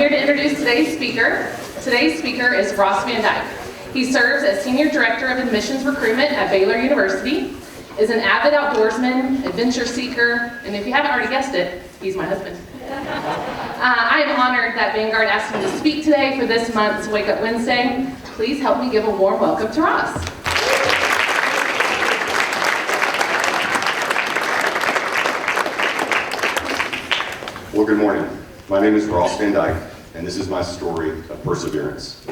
here to introduce today's speaker. Today's speaker is Ross VanDyke. He serves as Senior Director of Admissions Recruitment at Baylor University, is an avid outdoorsman, adventure seeker, and if you haven't already guessed it, he's my husband. I am honored that Vanguard asked him to speak today for this month's Wake Up Wednesday. Please help me give a warm welcome to Ross. Well, good morning. My name is Ross VanDyke, and this is my story of perseverance.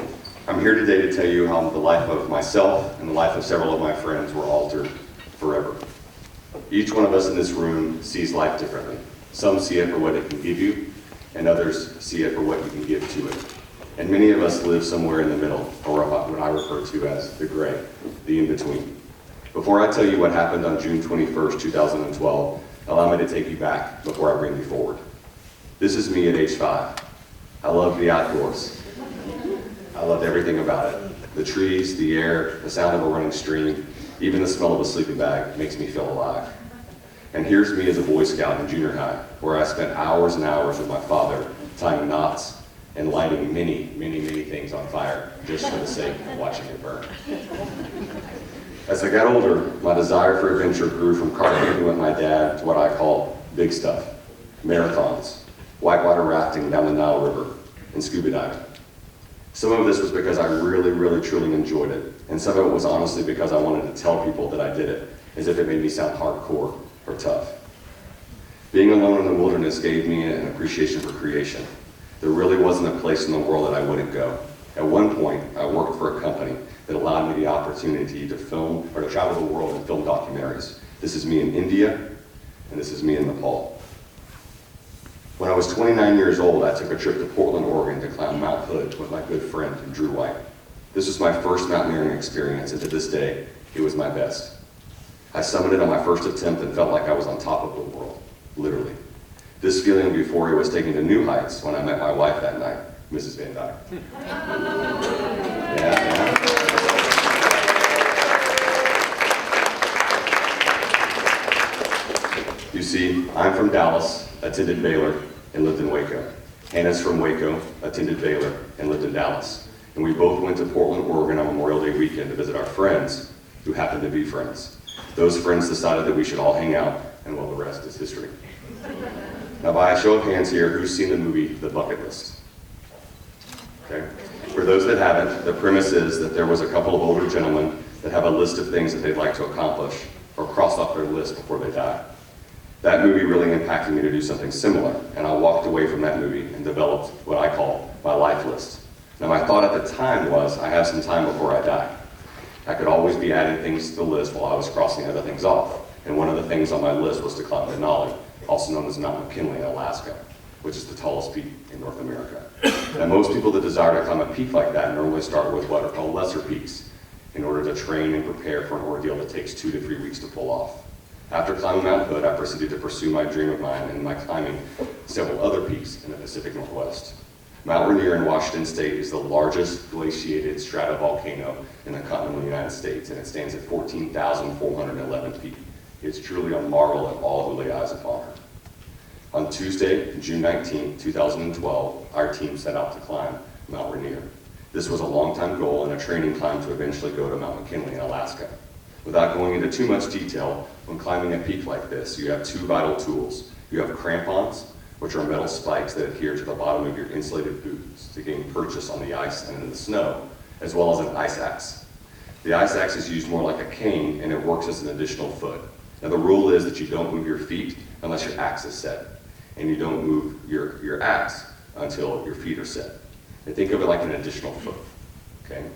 I'm here today to tell you how the life of myself and the life of several of my friends were altered forever. Each one of us in this room sees life differently. Some see it for what it can give you, and others see it for what you can give to it. And many of us live somewhere in the middle, or what I refer to as the gray, the in-between. Before I tell you what happened on June 21st, 2012, allow me to take you back before I bring you forward. This is me at age 5. I loved the outdoors. I loved everything about it. The trees, the air, the sound of a running stream, even the smell of a sleeping bag makes me feel alive. And here's me as a Boy Scout in junior high, where I spent hours and hours with my father tying knots and lighting many, many, many things on fire just for the sake of watching it burn. As I got older, my desire for adventure grew from carpooling with my dad to what I call big stuff, marathons, whitewater rafting down the Nile River, and scuba diving. Some of this was because I really, really, truly enjoyed it, and some of it was honestly because I wanted to tell people that I did it, as if it made me sound hardcore or tough. Being alone in the wilderness gave me an appreciation for creation. There really wasn't a place in the world that I wouldn't go. At one point, I worked for a company that allowed me the opportunity to film, or to travel the world and film documentaries. This is me in India, and this is me in Nepal. When I was 29 years old, I took a trip to Portland, Oregon to climb Mount Hood with my good friend, Drew White. This was my first mountaineering experience, and to this day, it was my best. I summited on my first attempt and felt like I was on top of the world, literally. This feeling of euphoria was taken to new heights when I met my wife that night, Mrs. VanDyke. Yeah. You see, I'm from Dallas, attended Baylor, and lived in Waco. Hannah's from Waco, attended Baylor, and lived in Dallas. And we both went to Portland, Oregon on Memorial Day weekend to visit our friends who happened to be friends. Those friends decided that we should all hang out, and well, the rest is history. Now, by a show of hands here, who's seen the movie The Bucket List? Okay. For those that haven't, the premise is that there was a couple of older gentlemen that have a list of things that they'd like to accomplish or cross off their list before they die. That movie really impacted me to do something similar, and I walked away from that movie and developed what I call my life list. Now, my thought at the time was, I have some time before I die. I could always be adding things to the list while I was crossing other things off. And one of the things on my list was to climb Denali, also known as Mount McKinley in Alaska, which is the tallest peak in North America. Now, most people that desire to climb a peak like that normally start with what are called lesser peaks in order to train and prepare for an ordeal that takes 2 to 3 weeks to pull off. After climbing Mount Hood, I proceeded to pursue my dream of mine and my climbing several other peaks in the Pacific Northwest. Mount Rainier in Washington State is the largest glaciated stratovolcano in the continental United States, and it stands at 14,411 feet. It's truly a marvel of all who lay eyes upon her. On Tuesday, June 19, 2012, our team set out to climb Mount Rainier. This was a long-time goal and a training climb to eventually go to Mount McKinley in Alaska. Without going into too much detail, when climbing a peak like this, you have 2 vital tools. You have crampons, which are metal spikes that adhere to the bottom of your insulated boots to gain purchase on the ice and in the snow, as well as an ice axe. The ice axe is used more like a cane, and it works as an additional foot. Now, the rule is that you don't move your feet unless your axe is set, and you don't move your axe until your feet are set. And think of it like an additional foot, okay?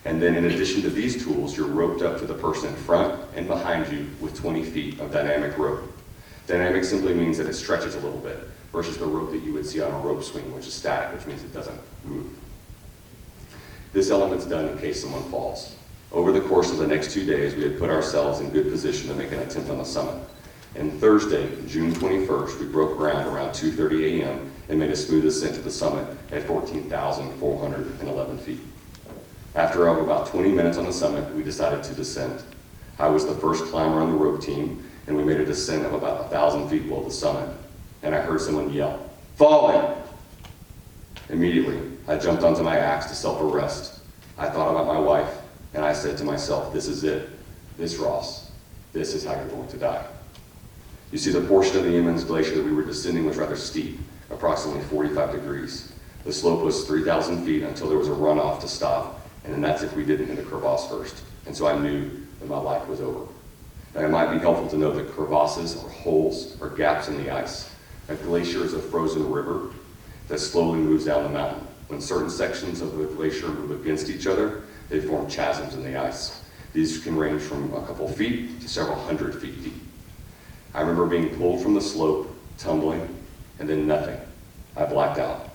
And then in addition to these tools, you're roped up to the person in front and behind you with 20 feet of dynamic rope. Dynamic simply means that it stretches a little bit versus the rope that you would see on a rope swing, which is static, which means it doesn't move. This element's done in case someone falls. Over the course of the next 2 days, we had put ourselves in good position to make an attempt on the summit. And Thursday, June 21st, we broke ground around 2:30 a.m. and made a smooth ascent to the summit at 14,411 feet. After about 20 minutes on the summit, we decided to descend. I was the first climber on the rope team, and we made a descent of about 1,000 feet below the summit. And I heard someone yell, "Falling!" Immediately, I jumped onto my axe to self-arrest. I thought about my wife, and I said to myself, this is it. This, Ross, this is how you're going to die. You see, the portion of the Emmons Glacier that we were descending was rather steep, approximately 45 degrees. The slope was 3,000 feet until there was a runoff to stop, and then that's if we didn't hit the crevasse first. And so I knew that my life was over. Now, it might be helpful to know that crevasses or holes or gaps in the ice. A glacier is a frozen river that slowly moves down the mountain. When certain sections of the glacier move against each other, they form chasms in the ice. These can range from a couple feet to several hundred feet deep. I remember being pulled from the slope, tumbling, and then nothing. I blacked out.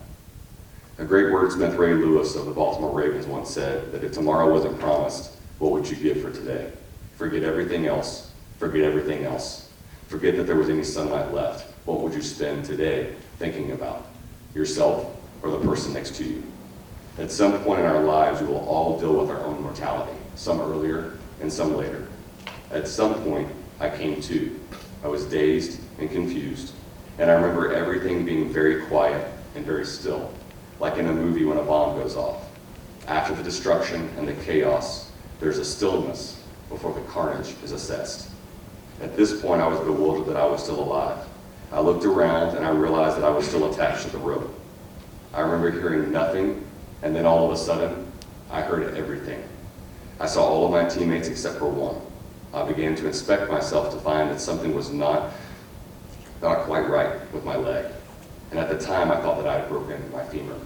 A great wordsmith, Ray Lewis of the Baltimore Ravens, once said that if tomorrow wasn't promised, what would you give for today? Forget everything else. Forget everything else. Forget that there was any sunlight left. What would you spend today thinking about? Yourself or the person next to you? At some point in our lives, we will all deal with our own mortality, some earlier and some later. At some point, I came to. I was dazed and confused, and I remember everything being very quiet and very still, like in a movie when a bomb goes off. After the destruction and the chaos, there's a stillness before the carnage is assessed. At this point, I was bewildered that I was still alive. I looked around and I realized that I was still attached to the rope. I remember hearing nothing, and then all of a sudden, I heard everything. I saw all of my teammates except for one. I began to inspect myself to find that something was not quite right with my leg. And at the time, I thought that I had broken my femur.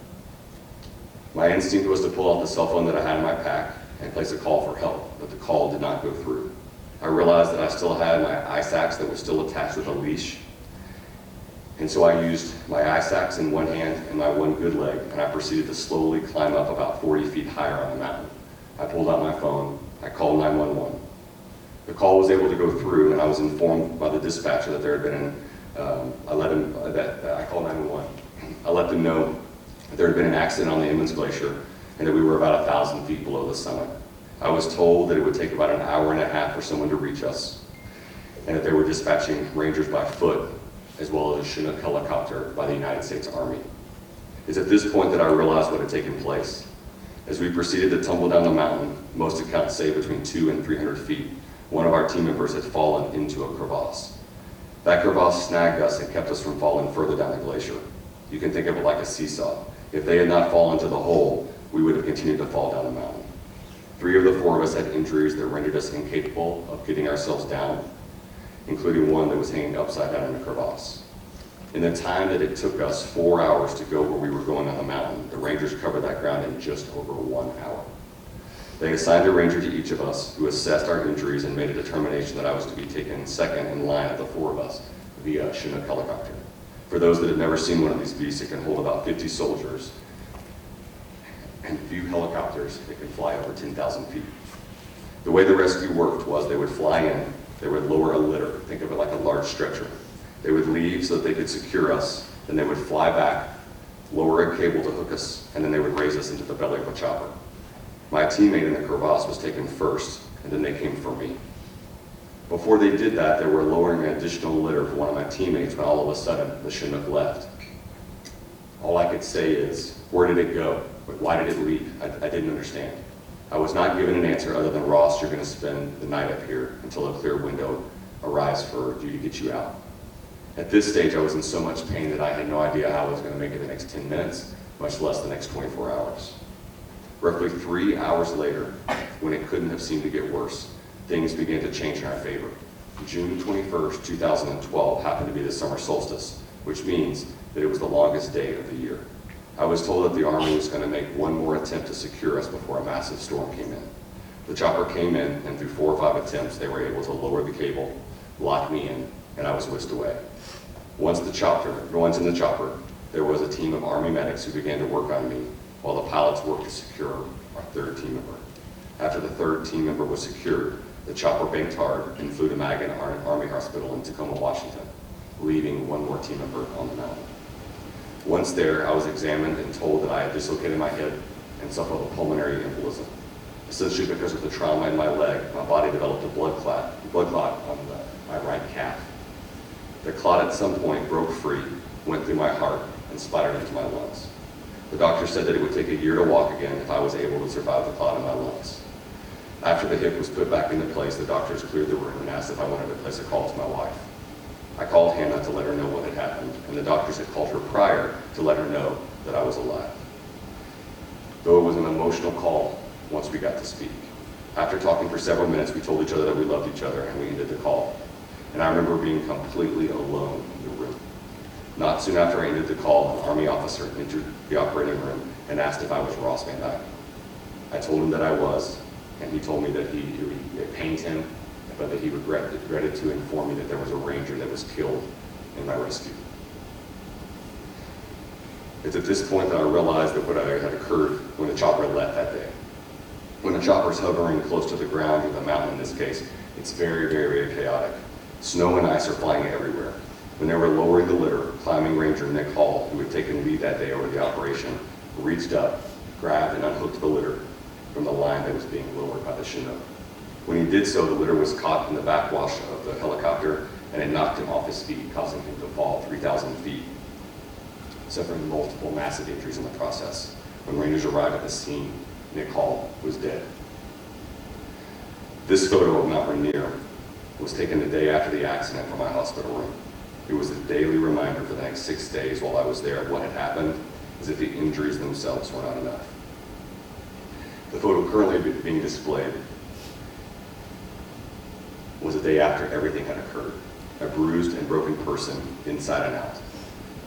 My instinct was to pull out the cell phone that I had in my pack and place a call for help, but the call did not go through. I realized that I still had my ice axe that was still attached with a leash. And so I used my ice axe in one hand and my one good leg, and I proceeded to slowly climb up about 40 feet higher on the mountain. I pulled out my phone, I called 911. The call was able to go through, and I was informed by the dispatcher that there had been I called 911. I let them know that there had been an accident on the Emmons Glacier and that we were about 1,000 feet below the summit. I was told that it would take about an hour and a half for someone to reach us, and that they were dispatching rangers by foot, as well as a Chinook helicopter by the United States Army. It's at this point that I realized what had taken place. As we proceeded to tumble down the mountain, most accounts say between 200 and 300 feet, one of our team members had fallen into a crevasse. That crevasse snagged us and kept us from falling further down the glacier. You can think of it like a seesaw. If they had not fallen into the hole, we would have continued to fall down the mountain. 3 of the 4 of us had injuries that rendered us incapable of getting ourselves down, including one that was hanging upside down in a crevasse. In the time that it took us 4 hours to go where we were going on the mountain, the Rangers covered that ground in just over 1 hour. They assigned a ranger to each of us who assessed our injuries and made a determination that I was to be taken second in line of the 4 of us via Chinook helicopter. For those that have never seen one of these beasts, it can hold about 50 soldiers and few helicopters that can fly over 10,000 feet. The way the rescue worked was they would fly in, they would lower a litter, think of it like a large stretcher. They would leave so that they could secure us, then they would fly back, lower a cable to hook us, and then they would raise us into the belly of a chopper. My teammate in the crevasse was taken first, and then they came for me. Before they did that, they were lowering an additional litter for one of my teammates when all of a sudden the Chinook left. All I could say is, where did it go? Why did it leave? I didn't understand. I was not given an answer other than, Ross, you're going to spend the night up here until a clear window arrives for you to get you out. At this stage, I was in so much pain that I had no idea how I was going to make it the next 10 minutes, much less the next 24 hours. Roughly 3 hours later, when it couldn't have seemed to get worse, things began to change in our favor. June 21st, 2012 happened to be the summer solstice, which means that it was the longest day of the year. I was told that the Army was going to make one more attempt to secure us before a massive storm came in. The chopper came in, and through 4 or 5 attempts, they were able to lower the cable, lock me in, and I was whisked away. Once in the chopper, there was a team of Army medics who began to work on me, while the pilots worked to secure our 3rd team member. After the 3rd team member was secured, the chopper banked hard and flew to Magan Army Hospital in Tacoma, Washington, leaving one more team member on the mountain. Once there, I was examined and told that I had dislocated my hip and suffered a pulmonary embolism. Essentially because of the trauma in my leg, my body developed a blood clot on my right calf. The clot at some point broke free, went through my heart, and splattered into my lungs. The doctor said that it would take a year to walk again if I was able to survive the clot in my lungs. After the hip was put back into place, the doctors cleared the room and asked if I wanted to place a call to my wife. I called Hannah to let her know what had happened, and the doctors had called her prior to let her know that I was alive. Though it was an emotional call once we got to speak. After talking for several minutes, we told each other that we loved each other, and we ended the call. And I remember being completely alone in the room. Not soon after I ended the call, an Army officer entered the operating room and asked if I was Ross VanDyke. I told him that I was, and he told me that it pained him, but that he regretted to inform me that there was a Ranger that was killed in my rescue. It's at this point that I realized that what had occurred when the chopper left that day. When a chopper's hovering close to the ground, or the mountain in this case, it's very, very, very chaotic. Snow and ice are flying everywhere. When they were lowering the litter, climbing Ranger Nick Hall, who had taken lead that day over the operation, reached up, grabbed and unhooked the litter from the line that was being lowered by the Chinook. When he did so, the litter was caught in the backwash of the helicopter, and it knocked him off his feet, causing him to fall 3,000 feet, suffering multiple massive injuries in the process. When Rangers arrived at the scene, Nick Hall was dead. This photo of Mount Rainier was taken the day after the accident from my hospital room. It was a daily reminder for the next 6 days while I was there of what had happened, as if the injuries themselves were not enough. The photo currently being displayed was a day after everything had occurred, a bruised and broken person inside and out.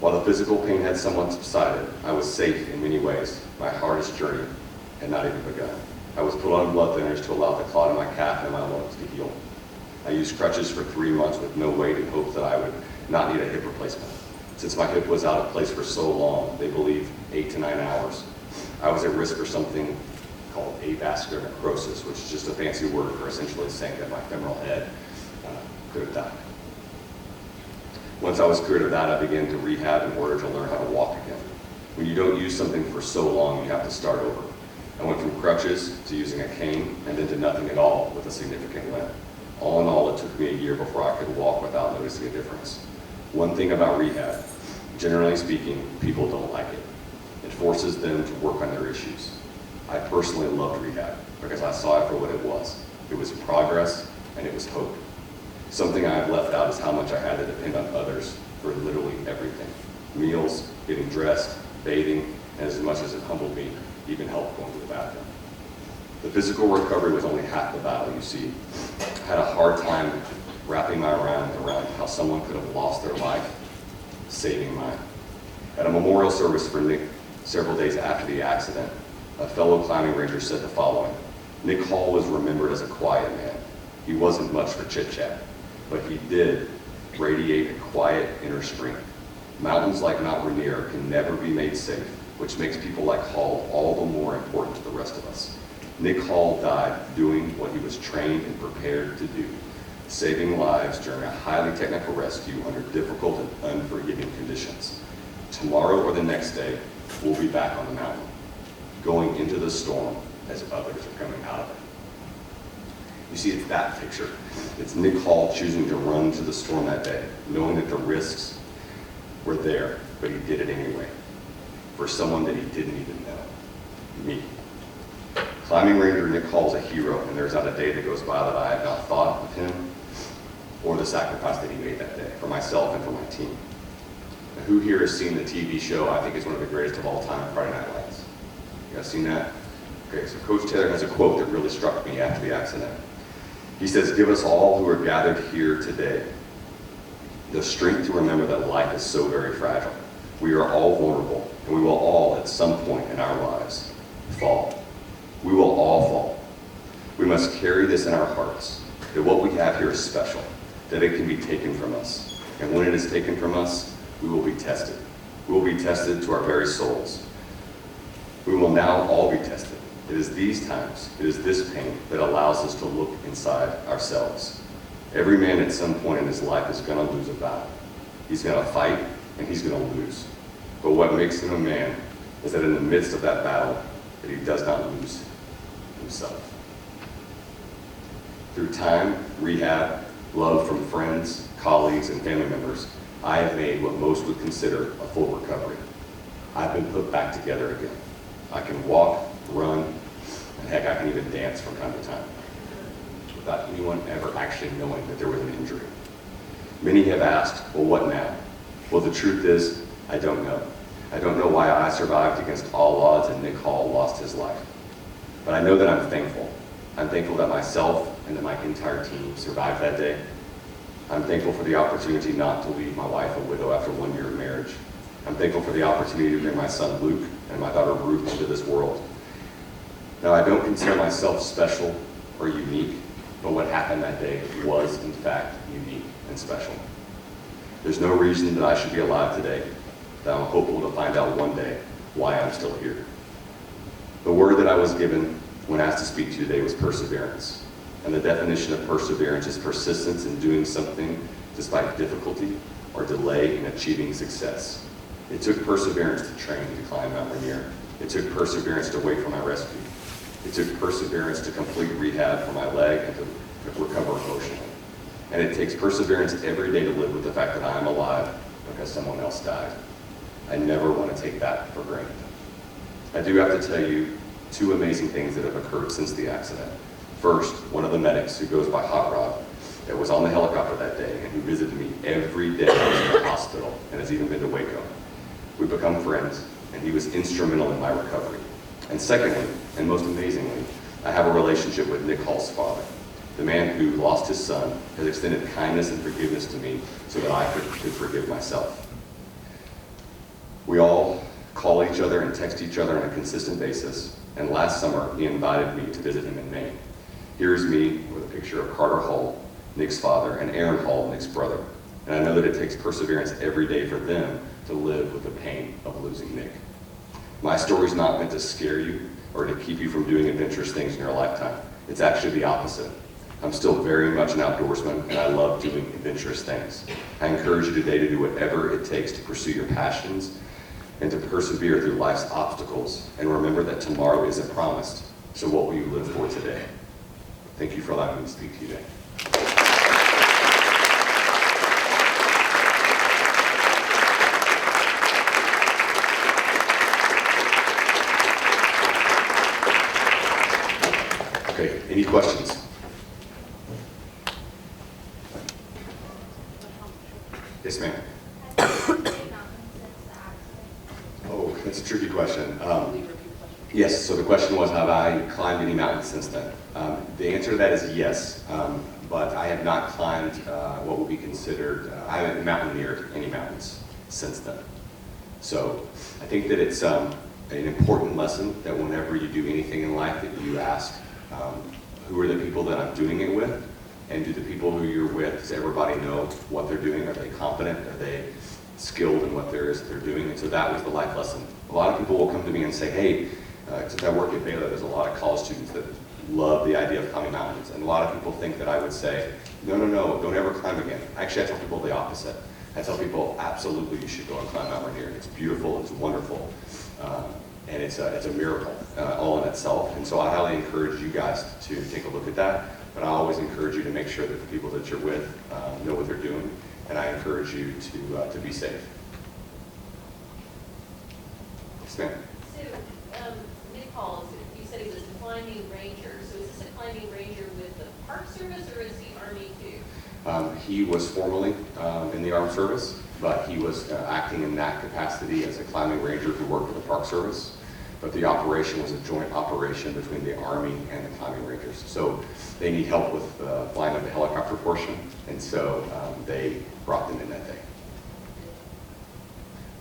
While the physical pain had somewhat subsided, I was safe in many ways. My hardest journey had not even begun. I was put on blood thinners to allow the clot in my calf and my lungs to heal. I used crutches for 3 months with no weight in hopes that I would not need a hip replacement. Since my hip was out of place for so long, they believe 8 to 9 hours, I was at risk for something called avascular necrosis, which is just a fancy word for essentially saying that my femoral head could have died. Once I was cleared of that, I began to rehab in order to learn how to walk again. When you don't use something for so long, you have to start over. I went from crutches to using a cane, and then to nothing at all with a significant limp. All in all, it took me a year before I could walk without noticing a difference. One thing about rehab, generally speaking, people don't like it. It forces them to work on their issues. I personally loved rehab because I saw it for what it was. It was progress and it was hope. Something I have left out is how much I had to depend on others for literally everything. Meals, getting dressed, bathing, and as much as it humbled me, even help going to the bathroom. The physical recovery was only half the battle, you see. I had a hard time wrapping my mind around how someone could have lost their life saving mine. At a memorial service for Nick several days after the accident, a fellow climbing ranger said the following: Nick Hall was remembered as a quiet man. He wasn't much for chit-chat, but he did radiate a quiet inner strength. Mountains like Mount Rainier can never be made safe, which makes people like Hall all the more important to the rest of us. Nick Hall died doing what he was trained and prepared to do, saving lives during a highly technical rescue under difficult and unforgiving conditions. Tomorrow or the next day, we'll be back on the mountain, going into the storm as others are coming out of it. You see, it's that picture. It's Nick Hall choosing to run to the storm that day, knowing that the risks were there, but he did it anyway, for someone that he didn't even know, me. Climbing Ranger Nick Hall's a hero, and there's not a day that goes by that I have not thought of him or the sacrifice that he made that day for myself and for my team. Now, who here has seen the TV show I think is one of the greatest of all time, Friday Night Lights? You guys seen that? Okay, so Coach Taylor has a quote that really struck me after the accident. He says, "Give us all who are gathered here today the strength to remember that life is so very fragile. We are all vulnerable, and we will all, at some point in our lives, fall. We will all fall. We must carry this in our hearts, that what we have here is special, that it can be taken from us. And when it is taken from us, we will be tested. We will be tested to our very souls. We will now all be tested. It is these times, it is this pain that allows us to look inside ourselves. Every man at some point in his life is going to lose a battle. He's going to fight, and he's going to lose. But what makes him a man is that in the midst of that battle, that he does not lose himself. Through time, rehab, love from friends, colleagues, and family members, I have made what most would consider a full recovery. I've been put back together again. I can walk, run, and heck, I can even dance from time to time, without anyone ever actually knowing that there was an injury. Many have asked, well, what now? Well, the truth is, I don't know. I don't know why I survived against all odds and Nick Hall lost his life. But I know that I'm thankful. I'm thankful that myself and that my entire team survived that day. I'm thankful for the opportunity not to leave my wife a widow after 1 year of marriage. I'm thankful for the opportunity to bring my son Luke and my daughter Ruth into this world. Now, I don't consider myself special or unique, but what happened that day was, in fact, unique and special. There's no reason that I should be alive today, that I'm hopeful to find out one day why I'm still here. The word that I was given when asked to speak to you today was perseverance. And the definition of perseverance is persistence in doing something despite difficulty or delay in achieving success. It took perseverance to train to climb Mount Rainier. It took perseverance to wait for my rescue. It took perseverance to complete rehab for my leg and to recover emotionally. And it takes perseverance every day to live with the fact that I'm alive because someone else died. I never want to take that for granted. I do have to tell you 2 amazing things that have occurred since the accident. First, one of the medics who goes by Hot Rod that was on the helicopter that day and who visited me every day in the hospital and has even been to Waco. We've become friends, and he was instrumental in my recovery. And secondly, and most amazingly, I have a relationship with Nick Hall's father. The man who lost his son has extended kindness and forgiveness to me so that I could forgive myself. We all call each other and text each other on a consistent basis, and last summer he invited me to visit him in Maine. Here's me with a picture of Carter Hall, Nick's father, and Aaron Hall, Nick's brother. And I know that it takes perseverance every day for them to live with the pain of losing Nick. My story's not meant to scare you or to keep you from doing adventurous things in your lifetime. It's actually the opposite. I'm still very much an outdoorsman, and I love doing adventurous things. I encourage you today to do whatever it takes to pursue your passions and to persevere through life's obstacles. And remember that tomorrow isn't promised, so what will you live for today? Thank you for allowing me to speak to you today. Okay, any questions? Yes, ma'am. Oh, that's a tricky question. Yes, so the question was, have I climbed any mountains since then? The answer to that is yes, but I have not climbed what would be considered, I haven't mountaineered any mountains since then. So I think that it's an important lesson that whenever you do anything in life that you ask, who are the people that I'm doing it with? And do the people who you're with, does everybody know what they're doing? Are they competent? Are they skilled in what they're doing? And so that was the life lesson. A lot of people will come to me and say, hey, since I work at Baylor, there's a lot of college students that love the idea of climbing mountains. And a lot of people think that I would say, no, don't ever climb again. Actually, I tell people the opposite. I tell people, absolutely, you should go and climb Mount Rainier. It's beautiful, it's wonderful, and it's a miracle all in itself. And so I highly encourage you guys to take a look at that. But I always encourage you to make sure that the people that you're with know what they're doing, and I encourage you to be safe. Yes, ma'am. So, Nick Hall, you said he was a climbing ranger. So is this a climbing ranger with the Park Service, or is he Army too? He was formerly in the Armed Service, but he was acting in that capacity as a climbing ranger who worked for the Park Service. But the operation was a joint operation between the Army and the climbing rangers. So they need help with flying of the helicopter portion, and so they brought them in that day.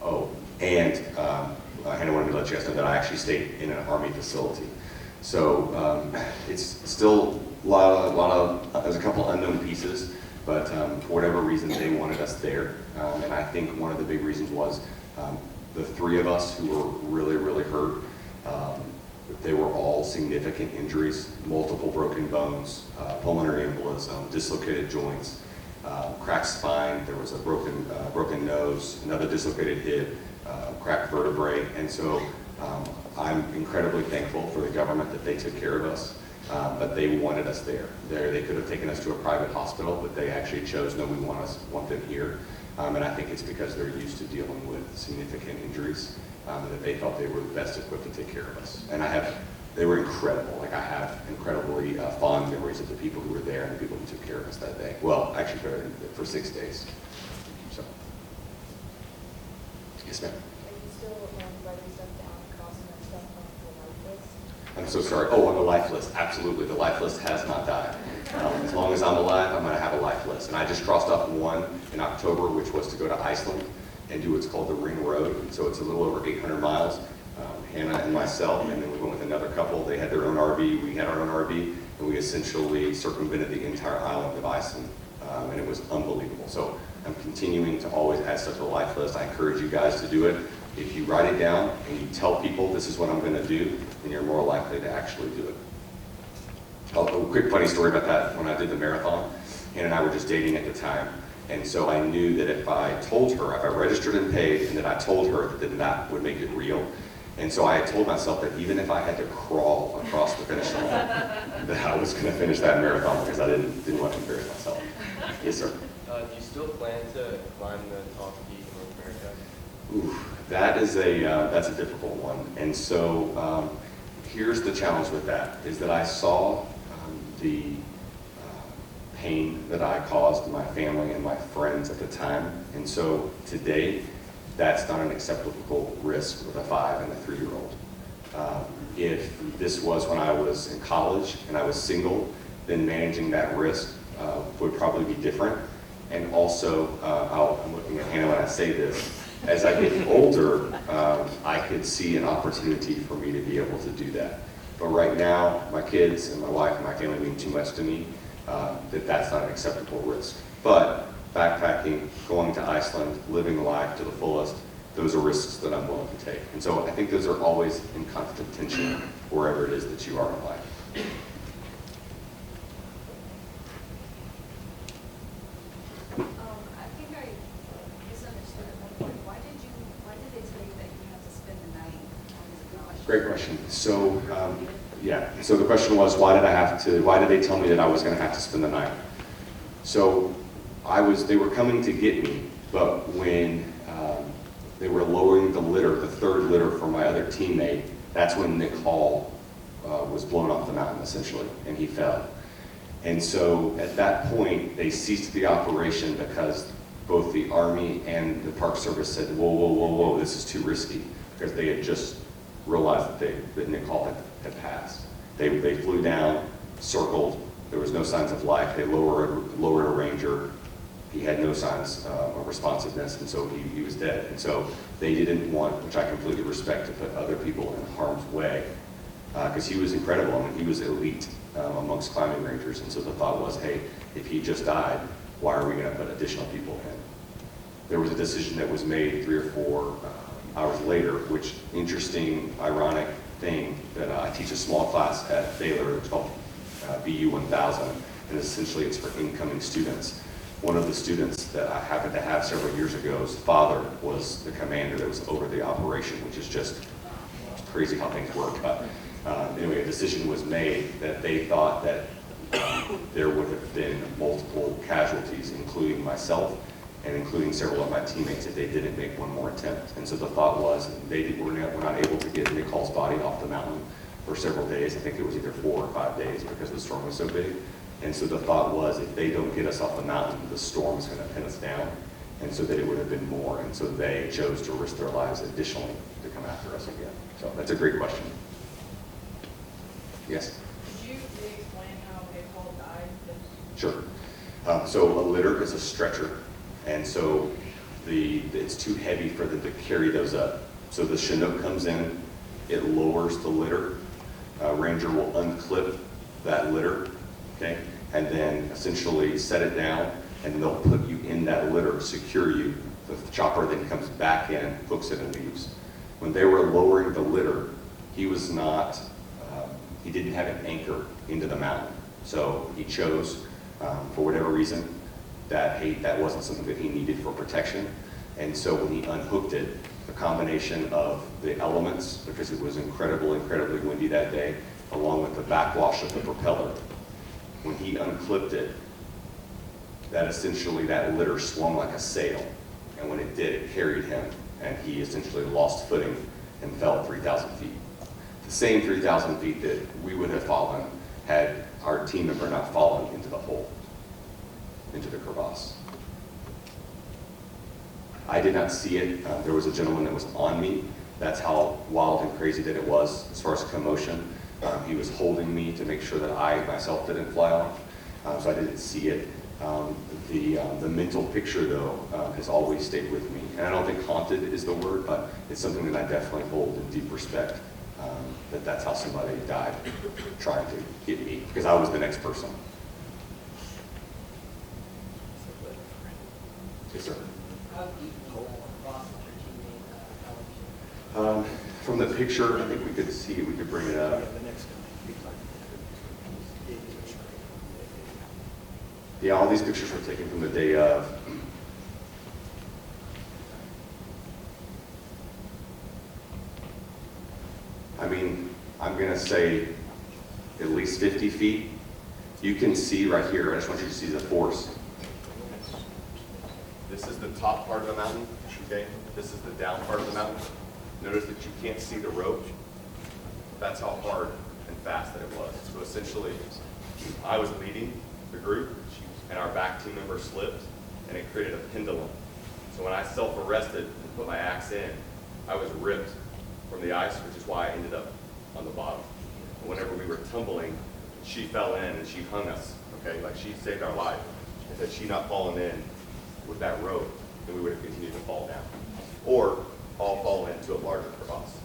Oh, and I wanted to let you guys know that I actually stayed in an Army facility. So it's still a lot of there's a couple unknown pieces, but for whatever reason they wanted us there. And I think one of the big reasons was the 3 of us who were really hurt. They were all significant injuries, multiple broken bones, pulmonary embolism, dislocated joints, cracked spine, there was a broken nose, another dislocated hip, cracked vertebrae. And so I'm incredibly thankful for the government that they took care of us. but they wanted us there. They could have taken us to a private hospital, but they actually chose, no, we want them here. And I think it's because they're used to dealing with significant injuries, that they felt they were the best equipped to take care of us. And they were incredible. Like, I have incredibly fond memories of the people who were there and the people who took care of us that day. Well, actually for 6 days. So, yes, ma'am. Are you still writing stuff down, crossing that stuff on the life list? I'm so sorry. Oh, on the life list, absolutely. The life list has not died. As long as I'm alive, I'm going to have a life list. And I just crossed off one in October, which was to go to Iceland and do what's called the Ring Road. So it's a little over 800 miles. Hannah and myself, and then we went with another couple. They had their own RV, we had our own RV, and we essentially circumvented the entire island of Iceland. And it was unbelievable. So I'm continuing to always add stuff to the life list. I encourage you guys to do it. If you write it down and you tell people this is what I'm going to do, then you're more likely to actually do it. A quick funny story about that. When I did the marathon, Hannah and I were just dating at the time. And so I knew that if I told her, if I registered and paid, and that I told her that that would make it real. And so I had told myself that even if I had to crawl across the finish line, that I was going to finish that marathon because I didn't want to embarrass myself. Yes, sir. Do you still plan to climb the tallest peak in North America? Ooh, that's a difficult one. And so here's the challenge with that, is that I saw the pain that I caused my family and my friends at the time. And so today, that's not an acceptable risk with a 5 and a 3-year-old. If this was when I was in college and I was single, then managing that risk would probably be different. And also, I'm looking at Hannah when I say this, as I get older, I could see an opportunity for me to be able to do that. But right now, my kids and my wife and my family mean too much to me, that's not an acceptable risk. But backpacking, going to Iceland, living life to the fullest, those are risks that I'm willing to take. And so I think those are always in constant tension wherever it is that you are in life. I think I misunderstood at one point. Why did they tell you that you have to spend the night on this gosh? Great question. So, so the question was, why did they tell me that I was going to have to spend the night? So, they were coming to get me, but when they were lowering the litter, the third litter for my other teammate, that's when Nick Hall was blown off the mountain, essentially, and he fell. And so at that point, they ceased the operation because both the Army and the Park Service said, whoa, whoa, whoa, whoa, this is too risky, because they had just realized that Nick Hall had passed. They flew down, circled, there was no signs of life, they lowered a ranger, he had no signs of responsiveness, and so he was dead. And so they didn't want, which I completely respect, to put other people in harm's way, because he was incredible. I mean, he was elite amongst climbing rangers, and so the thought was, hey, if he just died, why are we going to put additional people in? There was a decision that was made 3 or 4 hours later, which, interesting, ironic thing, that I teach a small class at Baylor, it's called BU 1000, and essentially it's for incoming students. One of the students that I happened to have several years ago's father was the commander that was over the operation, which is just crazy how things work. But anyway, a decision was made that they thought that there would have been multiple casualties, including myself and including several of my teammates, if they didn't make one more attempt. And so the thought was they were not able to get Nick Hall's body off the mountain for several days. I think it was either 4 or 5 days because the storm was so big. And so the thought was, if they don't get us off the mountain, the storm is going to pin us down, and so that it would have been more. And so they chose to risk their lives additionally to come after us again. So that's a great question. Yes? Could you explain how Nick Hall died? Sure. So a litter is a stretcher, and so it's too heavy for them to carry those up. So the Chinook comes in, it lowers the litter. Ranger will unclip that litter, okay, and then essentially set it down, and they'll put you in that litter, secure you. The chopper then comes back in, hooks it, and leaves. When they were lowering the litter, he was not, he didn't have an anchor into the mountain. So he chose, for whatever reason, that wasn't something that he needed for protection. And so when he unhooked it, the combination of the elements, because it was incredibly windy that day, along with the backwash of the propeller. When he unclipped it, that essentially that litter swung like a sail. And when it did, it carried him, and he essentially lost footing and fell 3,000 feet. The same 3,000 feet that we would have fallen had our team member not fallen into the hole, into the crevasse. I did not see it. There was a gentleman that was on me. That's how wild and crazy that it was as far as commotion. He was holding me to make sure that I myself didn't fly off, so I didn't see it. The mental picture, though, has always stayed with me. And I don't think haunted is the word, but it's something that I definitely hold in deep respect, that's how somebody died trying to get me, because I was the next person. Yes, sir. How deep was the cross with your teammate? From the picture, I think we could see, we could bring it up. Yeah, all these pictures were taken from the day of. I mean, I'm gonna say at least 50 feet. You can see right here, I just want you to see the force. This is the top part of the mountain, okay? This is the down part of the mountain. Notice that you can't see the rope. That's how hard and fast that it was. So essentially, I was leading the group, and our back team member slipped, and it created a pendulum. So when I self-arrested and put my axe in, I was ripped from the ice, which is why I ended up on the bottom. And whenever we were tumbling, she fell in and she hung us, okay? Like she saved our life. And had she not fallen in with that rope, then we would have continued to fall down. Or all fall into a larger crevasse.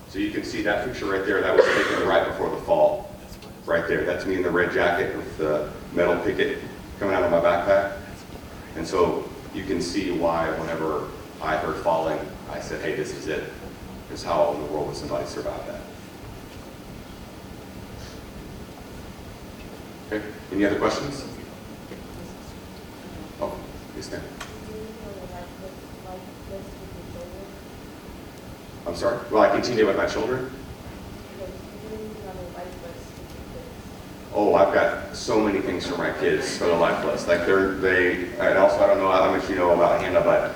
So you can see that picture right there, that was taken right before the fall. Right there, that's me in the red jacket with the metal picket coming out of my backpack. And so you can see why whenever I heard falling, I said, hey, this is it. Because how in the world would somebody survive that? Okay, any other questions? Oh, yes, ma'am. I'm sorry? Well, I continue with my children? Oh, I've got so many things for my kids for the life list. Like and also I don't know how much you know about Hannah, but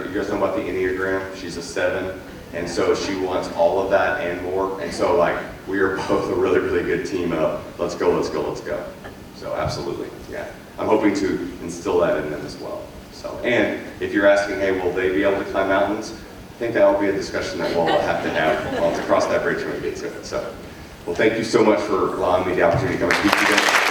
you guys know about the Enneagram? She's a 7, and so she wants all of that and more. And so like, we are both a really, really good team of let's go, let's go, let's go. So absolutely, yeah. I'm hoping to instill that in them as well. So, and if you're asking, hey, will they be able to climb mountains? I think that will be a discussion that we'll have to have. We'll have to cross that bridge when we get to it. So, well, thank you so much for allowing me the opportunity to come and speak to you guys.